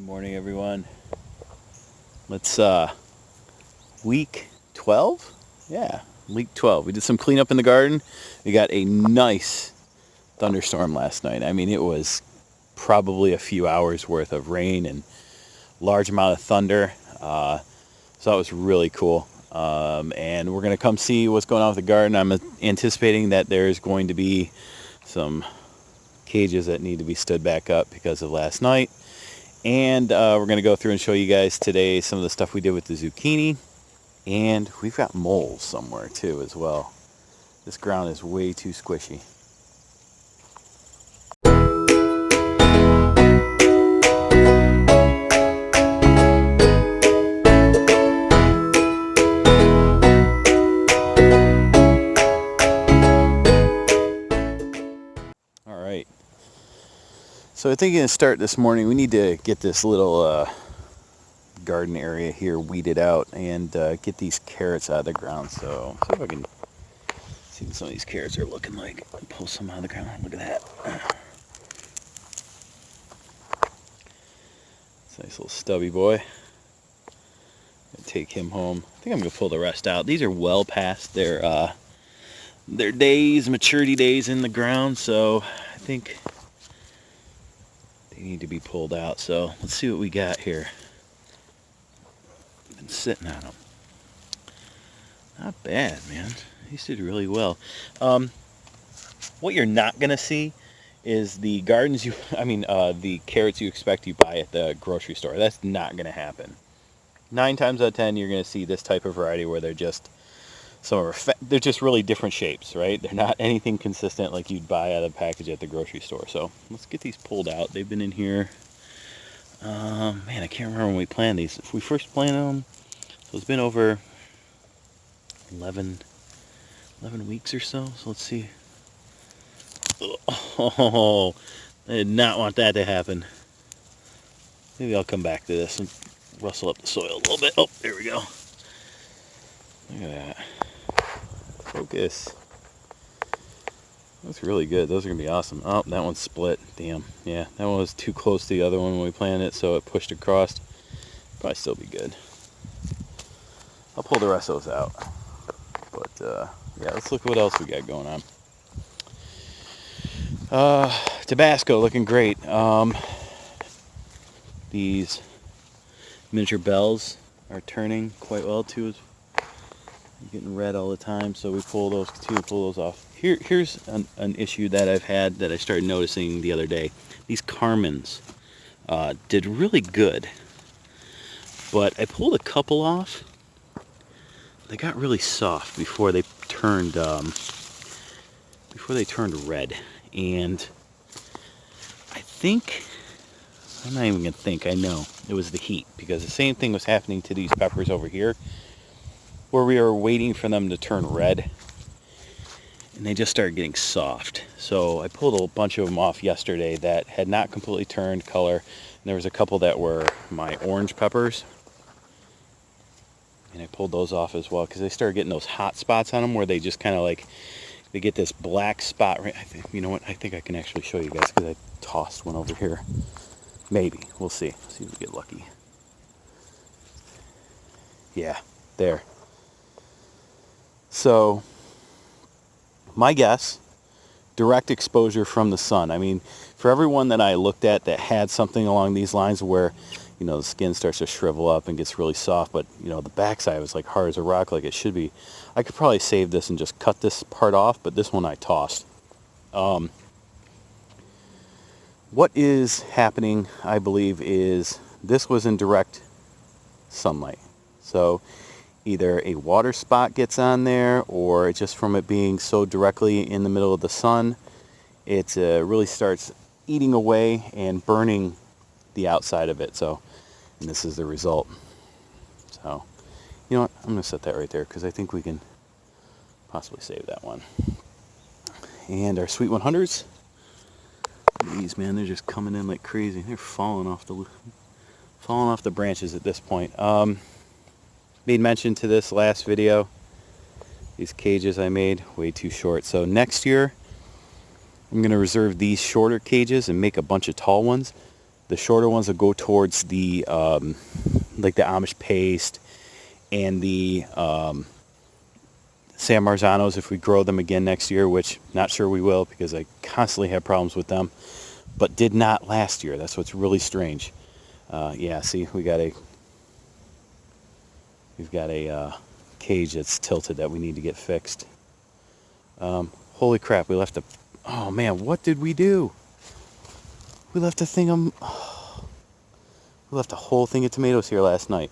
Morning, everyone. Let's week 12. Yeah, week 12. We did some cleanup in the garden. We got a nice thunderstorm last night. I mean, it was probably a few hours worth of rain and large amount of thunder. So that was really cool. And we're gonna come see what's going on with the garden. I'm anticipating that there's going to be some cages that need to be stood back up because of last night. And we're going to go through and show you guys today some of the stuff we did with the zucchini. And we've got moles somewhere too as well. This ground is way too squishy. All right. So I think I'm going to start this morning. We need to get this little garden area here weeded out and get these carrots out of the ground. So see if I can see what some of these carrots are looking like. Pull some out of the ground. Look at that. It's a nice little stubby boy. Take him home. I think I'm gonna pull the rest out. These are well past their days, maturity days in the ground, so I think they need to be pulled out. So let's see what we got here. Been sitting on them. Not bad, man. These did really well. What you're not gonna see is the the carrots you expect you buy at the grocery store. That's not gonna happen. 9 times out of 10, you're gonna see this type of variety where they're just they're just really different shapes, right? They're not anything consistent like you'd buy out of a package at the grocery store. So let's get these pulled out. They've been in here. Man, I can't remember when we planted these. If we first planted them, so it's been over 11 weeks or so. So let's see. Oh, I did not want that to happen. Maybe I'll come back to this and rustle up the soil a little bit. Oh, there we go. Look at that. Focus. That's really good. Those are going to be awesome. Oh, that one's split. Damn. Yeah, that one was too close to the other one when we planted it, so it pushed across. Probably still be good. I'll pull the rest of those out. But, yeah, let's look at what else we got going on. Tabasco looking great. These miniature bells are turning quite well too. Getting red all the time, so we pull those off. Here's an issue that I've had that I started noticing the other day. These Carmens did really good, but I pulled a couple off. They got really soft before they turned red. And I'm not even gonna think, I know it was the heat, because the same thing was happening to these peppers over here where we were waiting for them to turn red and they just started getting soft. So I pulled a bunch of them off yesterday that had not completely turned color, and there was a couple that were my orange peppers, and I pulled those off as well because they started getting those hot spots on them where they just kind of like they get this black spot. Right, you know what? I think I can actually show you guys because I tossed one over here. Maybe we'll see. See if we get lucky. Yeah, there. So my guess, direct exposure from the sun. I mean, for everyone that I looked at that had something along these lines where, you know, the skin starts to shrivel up and gets really soft, but, you know, the backside was like hard as a rock like it should be. I could probably save this and just cut this part off, but this one I tossed. What is happening, I believe, is this was in direct sunlight. So either a water spot gets on there, or just from it being so directly in the middle of the sun, it really starts eating away and burning the outside of it. So, and this is the result. So, you know what? I'm going to set that right there because I think we can possibly save that one. And our Sweet 100s. These, man, they're just coming in like crazy. They're falling off the branches at this point. Made mention to this last video. These cages I made way too short. So next year I'm going to reserve these shorter cages and make a bunch of tall ones. The shorter ones will go towards the like the Amish paste and the San Marzanos if we grow them again next year, which not sure we will because I constantly have problems with them, but did not last year. That's what's really strange. Yeah, see, we've got a cage that's tilted that we need to get fixed. Holy crap, we left oh man, what did we do? We left we left a whole thing of tomatoes here last night.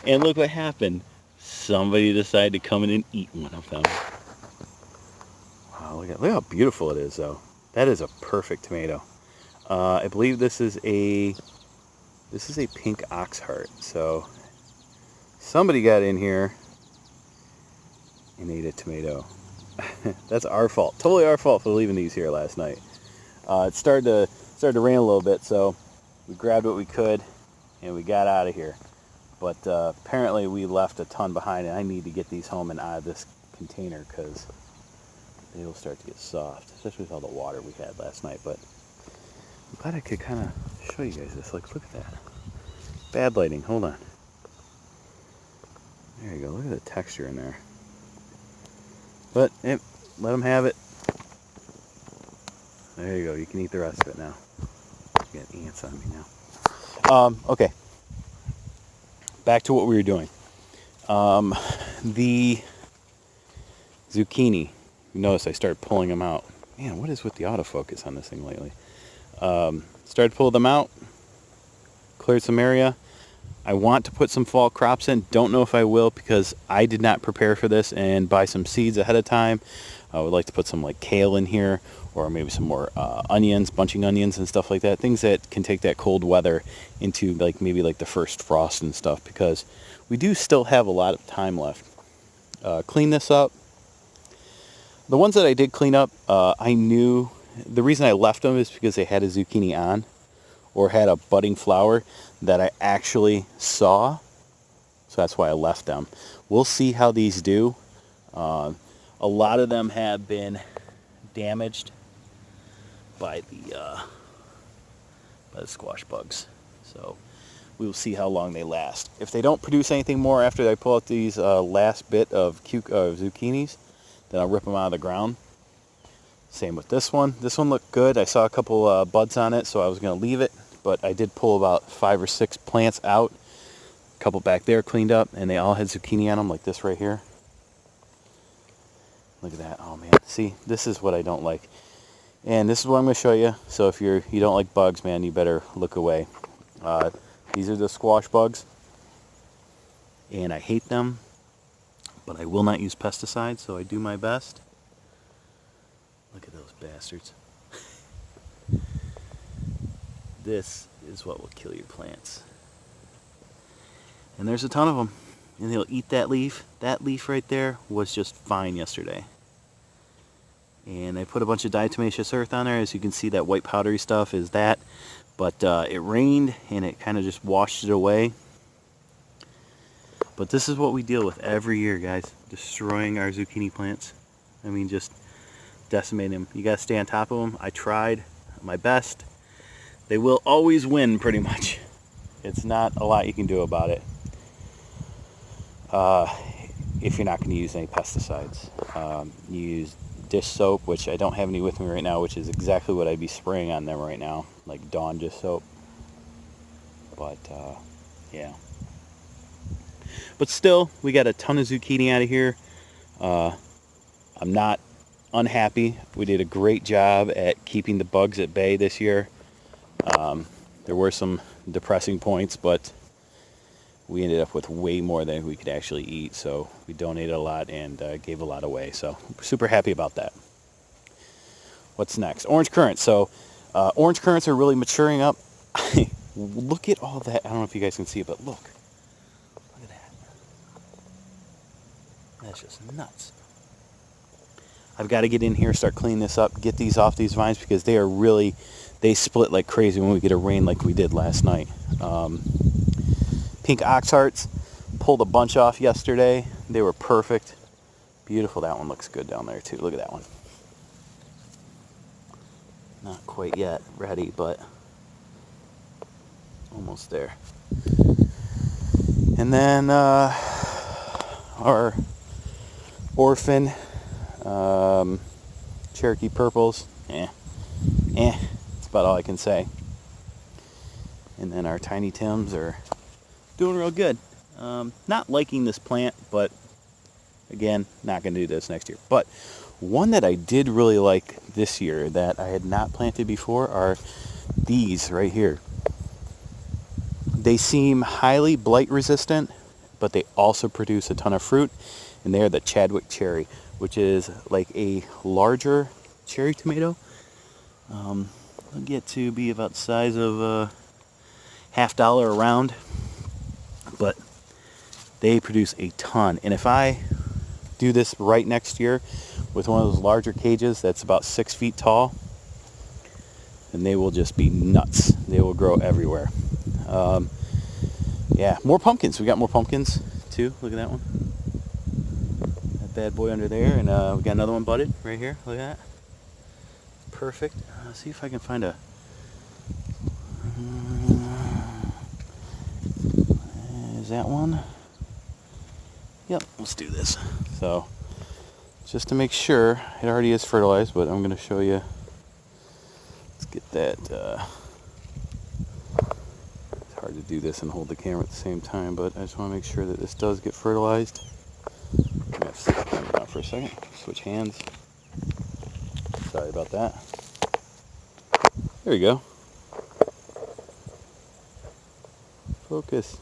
And look what happened. Somebody decided to come in and eat one of them. Wow, look how beautiful it is though. That is a perfect tomato. I believe this is a pink ox heart. So somebody got in here and ate a tomato. That's our fault. Totally our fault for leaving these here last night. It started to rain a little bit, so we grabbed what we could and we got out of here. But apparently we left a ton behind, and I need to get these home and out of this container because they'll start to get soft, especially with all the water we had last night. But I'm glad I could kind of show you guys this. Like, look at that. Bad lighting. Hold on. There you go. Look at the texture in there. But let them have it. There you go. You can eat the rest of it now. You got ants on me now. Okay. Back to what we were doing. The zucchini. You notice I started pulling them out. Man, what is with the autofocus on this thing lately? Started to pull them out. Cleared some area. I want to put some fall crops in. Don't know if I will because I did not prepare for this and buy some seeds ahead of time. I would like to put some like kale in here, or maybe some more onions, bunching onions and stuff like that. Things that can take that cold weather into like maybe like the first frost and stuff, because we do still have a lot of time left. Clean this up. The ones that I did clean up, I knew the reason I left them is because they had a zucchini on or had a budding flower that I actually saw. So that's why I left them. We'll see how these do. A lot of them have been damaged by the squash bugs. So we will see how long they last. If they don't produce anything more after I pull out these last bit of zucchinis, then I'll rip them out of the ground. Same with this one. This one looked good. I saw a couple buds on it, so I was going to leave it. But I did pull about 5 or 6 plants out. A couple back there cleaned up, and they all had zucchini on them, like this right here. Look at that. Oh man. See, this is what I don't like. And this is what I'm going to show you. So if you don't like bugs, man, you better look away. These are the squash bugs. And I hate them. But I will not use pesticides, so I do my best. Look at those bastards. This is what will kill your plants. And there's a ton of them. And they'll eat that leaf. That leaf right there was just fine yesterday. And I put a bunch of diatomaceous earth on there. As you can see, that white powdery stuff is that. But it rained and it kind of just washed it away. But this is what we deal with every year, guys. Destroying our zucchini plants. I mean, just decimating them. You got to stay on top of them. I tried my best. They will always win, pretty much. It's not a lot you can do about it. If you're not going to use any pesticides. You use dish soap, which I don't have any with me right now, which is exactly what I'd be spraying on them right now. Like Dawn dish soap. But, yeah. But still, we got a ton of zucchini out of here. I'm not unhappy. We did a great job at keeping the bugs at bay this year. There were some depressing points, but we ended up with way more than we could actually eat. So we donated a lot and gave a lot away. So we're super happy about that. What's next? Orange currants. So orange currants are really maturing up. Look at all that. I don't know if you guys can see it, but look. Look at that. That's just nuts. I've got to get in here, start cleaning this up, get these off these vines because they are really, they split like crazy when we get a rain like we did last night. Pink ox hearts, pulled a bunch off yesterday. They were perfect. Beautiful. That one looks good down there too. Look at that one. Not quite yet ready, but Almost there. And then our orphan Cherokee purples. That's about all I can say. And then our Tiny Tims are doing real good. Not liking this plant, but again, not going to do this next year. But one that I did really like this year that I had not planted before are these right here. They seem highly blight resistant, but they also produce a ton of fruit, and they are the Chadwick cherry, which is like a larger cherry tomato. They'll get to be about the size of $50 a round, but they produce a ton. And if I do this right next year with one of those larger cages that's about 6 feet tall, then they will just be nuts. They will grow everywhere. Yeah, more pumpkins. We got more pumpkins too. Look at that one. That bad boy under there, and we got another one budded right here. Look at that. Perfect. Let's see if I can find a. Is that one? Yep. Let's do this. So, just to make sure, it already is fertilized, but I'm going to show you. Let's get that. Hard to do this and hold the camera at the same time, but I just want to make sure that this does get fertilized. I'm going to set the camera down for a second. Switch hands. Sorry about that. There you go. Focus.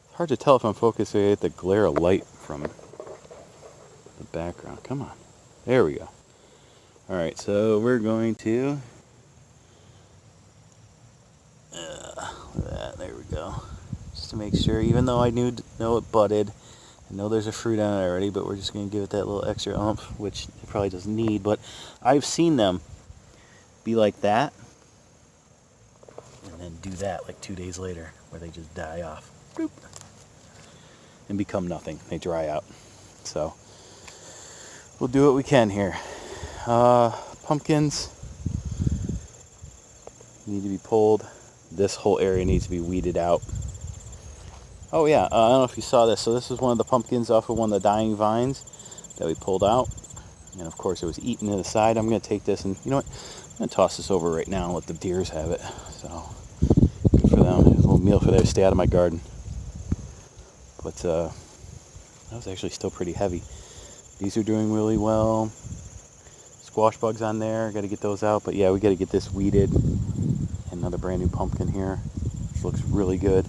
It's hard to tell if I'm focusing at the glare of light from the background. Come on. There we go. Alright, so we're going to there we go. Just to make sure, even though I know it budded, I know there's a fruit on it already, but we're just going to give it that little extra oomph, which it probably doesn't need, but I've seen them be like that, and then do that like 2 days later, where they just die off. Boop. And become nothing. They dry out. So, we'll do what we can here. Pumpkins need to be pulled. This whole area needs to be weeded out. Oh yeah, I don't know if you saw this. So this is one of the pumpkins off of one of the dying vines that we pulled out. And of course it was eaten to the side. I'm going to take this and, you know what, I'm going to toss this over right now and let the deers have it. So, good for them. A little meal for them. Stay out of my garden. But that was actually still pretty heavy. These are doing really well. Squash bugs on there. Got to get those out. But yeah, we got to get this weeded. Another brand new pumpkin here, which looks really good.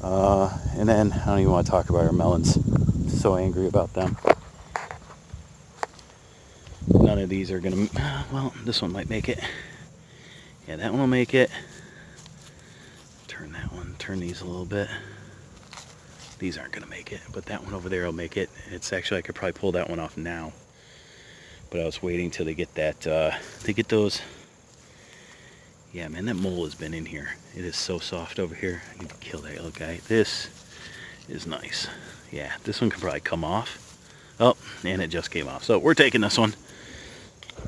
And then I don't even want to talk about our melons. I'm so angry about them. None of these are gonna. Well, this one might make it. Yeah, that one will make it. Turn that one. Turn these a little bit. These aren't gonna make it, but that one over there will make it. It's actually, I could probably pull that one off now, but I was waiting till they get that. They get those. Yeah, man, that mole has been in here. It is so soft over here. I need to kill that little guy. This is nice. Yeah, this one can probably come off. Oh, and it just came off. So we're taking this one.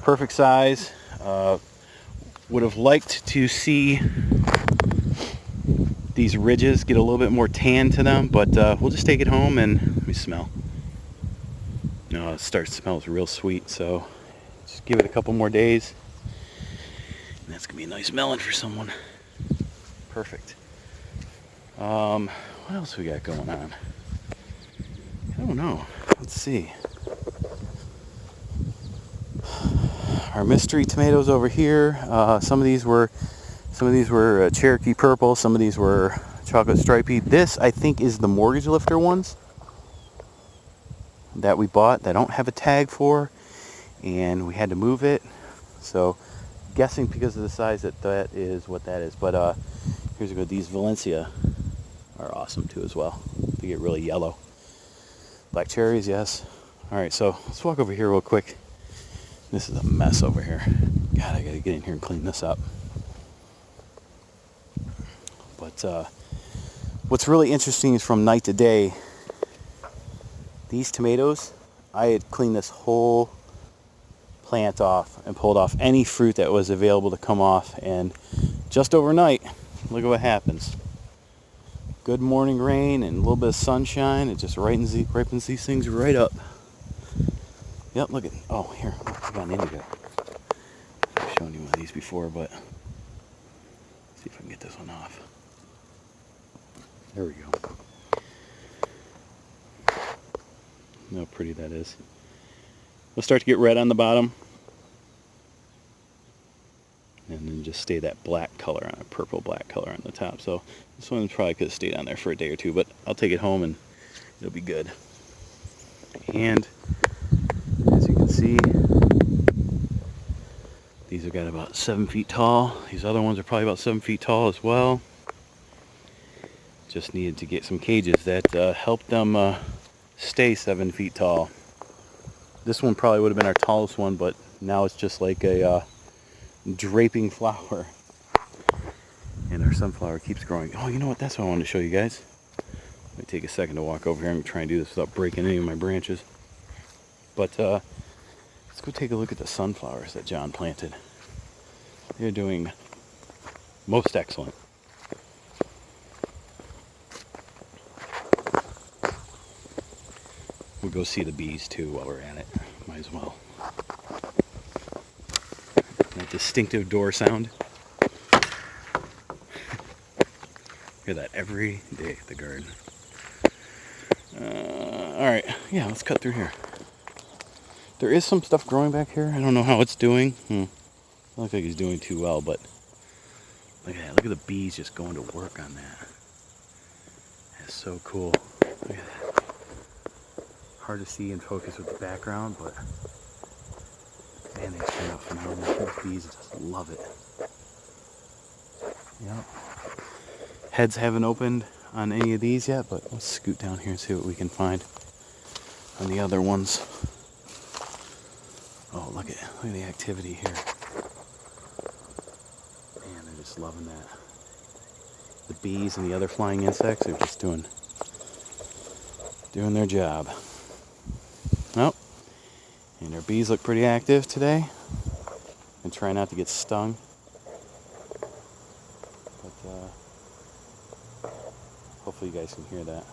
Perfect size. Would have liked to see these ridges get a little bit more tan to them, but we'll just take it home and let me smell. No, it smells real sweet, so just give it a couple more days. That's gonna be a nice melon for someone. Perfect. What else we got going on? I don't know. Let's see. Our mystery tomatoes over here. Some of these were Cherokee purple. Some of these were chocolate stripey. This, I think, is the mortgage lifter ones that we bought that I don't have a tag for, and we had to move it. So, guessing because of the size that is what that is. But here's a good. These Valencia are awesome too as well. They get really yellow. Black cherries, yes. All right, so let's walk over here real quick. This is a mess over here. God, I gotta get in here and clean this up. But what's really interesting is from night to day, these tomatoes, I had cleaned this whole plant off and pulled off any fruit that was available to come off, and just overnight look at what happens. Good morning rain and a little bit of sunshine. It just ripens these things right up. Yep, look at, oh, here, I got an indigo. I've shown you one of these before, but let's see if I can get this one off. There we go. Look how pretty that is. We'll start to get red on the bottom. And then just stay that black color on a purple black color on the top. So this one probably could have stayed on there for a day or two, but I'll take it home and it'll be good. And as you can see, these have got about 7 feet tall. These other ones are probably about 7 feet tall as well. Just needed to get some cages that help them stay 7 feet tall. This one probably would have been our tallest one, but now it's just like a draping flower. And our sunflower keeps growing. Oh, you know what? That's what I wanted to show you guys. Let me take a second to walk over here and try and do this without breaking any of my branches. But let's go take a look at the sunflowers that John planted. They're doing most excellent. We'll go see the bees too while we're at it. Might as well. That distinctive door sound. Hear that every day at the garden. Alright, yeah, let's cut through here. There is some stuff growing back here. I don't know how it's doing. Doesn't look like he's doing too well, but look at that. Look at the bees just going to work on that. That's so cool. Look at that. Hard to see and focus with the background, but man, they turn out phenomenal. The bees just love it. Yep. Heads haven't opened on any of these yet, but let's scoot down here and see what we can find on the other ones. Oh, look at the activity here. Man, they're just loving that. The bees and the other flying insects are just doing their job. Oh, and our bees look pretty active today. And try not to get stung. But hopefully you guys can hear that.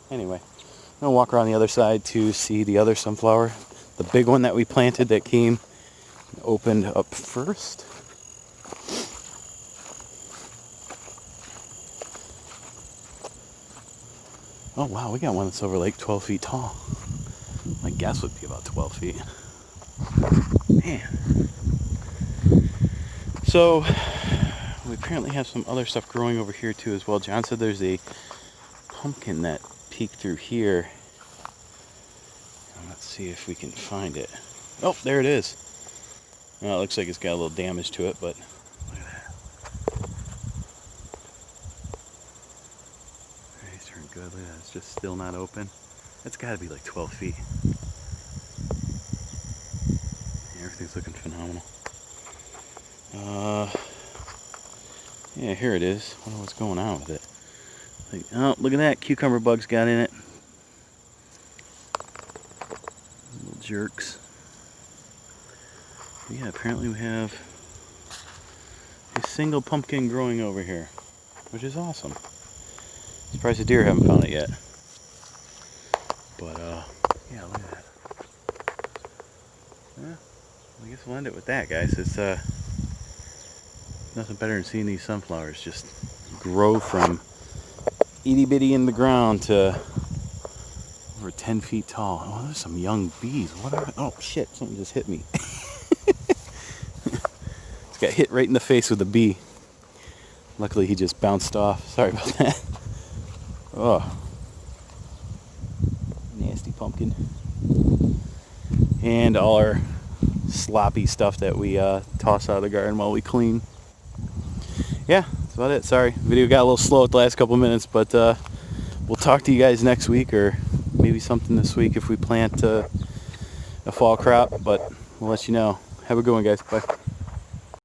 Anyway, I'm gonna walk around the other side to see the other sunflower. The big one that we planted that came opened up first. Oh wow, we got one that's over like 12 feet tall. My guess would be about 12 feet. Man. So, we apparently have some other stuff growing over here too as well. John said there's a pumpkin that peeked through here. Let's see if we can find it. Oh, there it is. Well, it looks like it's got a little damage to it, but look at that. He's turned good. Look at that. It's just still not open. It's got to be like 12 feet. Yeah, everything's looking phenomenal. Yeah, here it is. I don't know what's going on with it. Like, oh, look at that. Cucumber bugs got in it. Little jerks. Yeah, apparently we have a single pumpkin growing over here, which is awesome. Surprised the deer haven't found it yet. But, yeah, look at that. Yeah, I guess we'll end it with that, guys. It's, nothing better than seeing these sunflowers just grow from itty bitty in the ground to over 10 feet tall. Oh, there's some young bees. What are, oh shit, something just hit me. It's got hit right in the face with a bee. Luckily he just bounced off. Sorry about that. Oh. Nasty pumpkin. And all our sloppy stuff that we toss out of the garden while we clean. Yeah, that's about it. Sorry, video got a little slow at the last couple of minutes, but we'll talk to you guys next week, or maybe something this week if we plant a fall crop, but we'll let you know. Have a good one, guys. Bye.